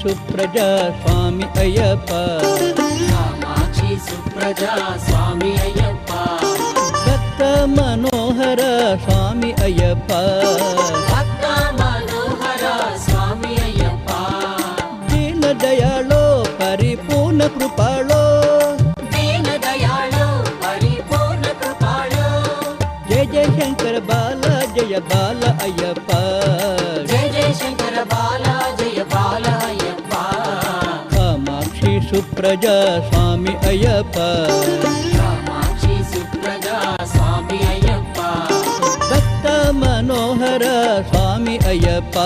సుప్రజా స్వామి అయ్యప్ప, కామాక్షి సుప్రజా స్వామి అయ్యప్ప, భక్త మనోహర స్వామి అయ్యప్ప, భక్త మనోహర స్వామి అయ్యప్ప, దీన దయాళో పరిపూర్ణ కృపాళో, దీన దయాళో పరిపూర్ణ కృపాళో, జయ జయ శంకర బాల జయ బాల అయ్యప్ప, జయ జయ శంకర బాల జయ బాల అయ్యప్ప, కామాక్షి సుప్రజా స్వామి అయ్యప్ప, కామాక్షి సుప్రజా స్వామి అయ్యప్ప, భక్త మనోహర స్వామి అయ్యప్ప.